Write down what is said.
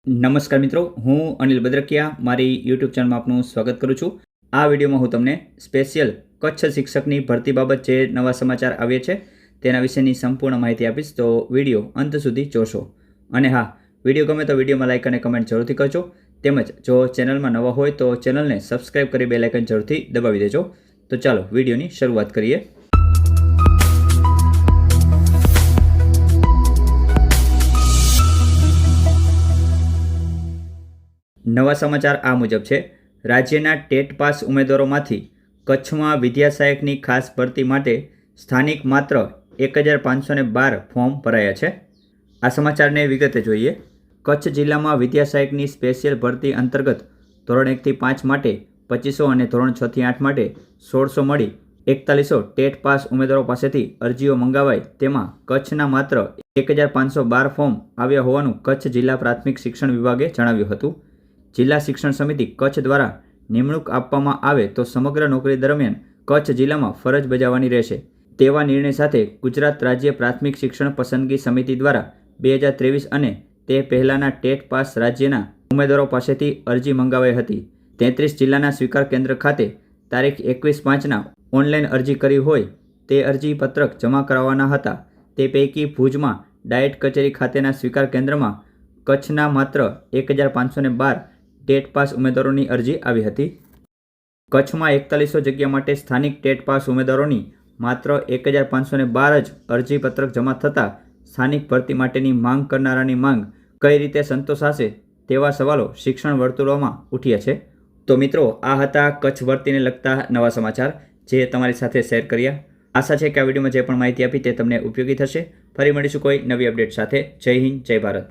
નમસ્કાર મિત્રો, હું અનિલ બદ્રકિયા મારી યુટ્યુબ ચેનલમાં આપનું સ્વાગત કરું છું। આ વિડીયોમાં હું તમને સ્પેશિયલ કચ્છ શિક્ષકની ભરતી બાબત જે નવા સમાચાર આવ્યા છે તેના વિશેની સંપૂર્ણ માહિતી આપીશ, તો વિડીયો અંત સુધી જોશો। અને હા, વિડીયો ગમે તો વિડીયોમાં લાઇક અને કમેન્ટ જરૂરથી કરજો, તેમજ જો ચેનલમાં નવા હોય તો ચેનલને સબસ્ક્રાઈબ કરી બેલ આઇકન જરૂરથી દબાવી દેજો। તો ચાલો વિડીયોની શરૂઆત કરીએ। નવા સમાચાર આ મુજબ છે। રાજ્યના ટેટ પાસ ઉમેદવારોમાંથી કચ્છમાં વિદ્યા સહાયકની ખાસ ભરતી માટે સ્થાનિક માત્ર 1512 ફોર્મ ભરાયા છે। આ સમાચારને વિગતે જોઈએ। કચ્છ જિલ્લામાં વિદ્યા સહાયકની સ્પેશિયલ ભરતી અંતર્ગત ધોરણ 1 થી 5 માટે 2500 અને ધોરણ 6 થી 8 માટે 1600 મળી 4100 ટેટ પાસ ઉમેદવારો પાસેથી અરજીઓ મંગાવાઈ, તેમાં કચ્છના માત્ર 1512 ફોર્મ આવ્યા હોવાનું કચ્છ જિલ્લા પ્રાથમિક શિક્ષણ વિભાગે જણાવ્યું હતું। જિલ્લા શિક્ષણ સમિતિ કચ્છ દ્વારા નિમણૂક આપવામાં આવે તો સમગ્ર નોકરી દરમિયાન કચ્છ જિલ્લામાં ફરજ બજાવવાની રહેશે, તેવા નિર્ણય સાથે ગુજરાત રાજ્ય પ્રાથમિક શિક્ષણ પસંદગી સમિતિ દ્વારા 2023 અને તે પહેલાંના ટેટ પાસ રાજ્યના ઉમેદવારો પાસેથી અરજી મંગાવાઈ હતી। 33 જિલ્લાના સ્વીકાર કેન્દ્ર ખાતે તારીખ 21/5ના ઓનલાઈન અરજી કરી હોય તે અરજી પત્રક જમા કરાવવાના હતા। તે પૈકી ભુજમાં ડાયટ કચેરી ખાતેના સ્વીકાર કેન્દ્રમાં કચ્છના માત્ર 1512 ટેટ પાસ ઉમેદવારોની અરજી આવી હતી। કચ્છમાં 4100 જગ્યા માટે સ્થાનિક ટેટ પાસ ઉમેદવારોની માત્ર 1512 જ અરજી પત્રક જમા થતાં સ્થાનિક ભરતી માટેની માંગ કરનારાની માંગ કઈ રીતે સંતોષાશે તેવા સવાલો શિક્ષણ વર્તુળોમાં ઉઠ્યા છે। તો મિત્રો, આ હતા કચ્છ ભરતીને લગતા નવા સમાચાર જે તમારી સાથે શેર કર્યા। આશા છે કે આ વિડીયોમાં જે પણ માહિતી આપી તે તમને ઉપયોગી થશે। ફરી મળીશું કોઈ નવી અપડેટ સાથે। જય હિન્દ, જય ભારત।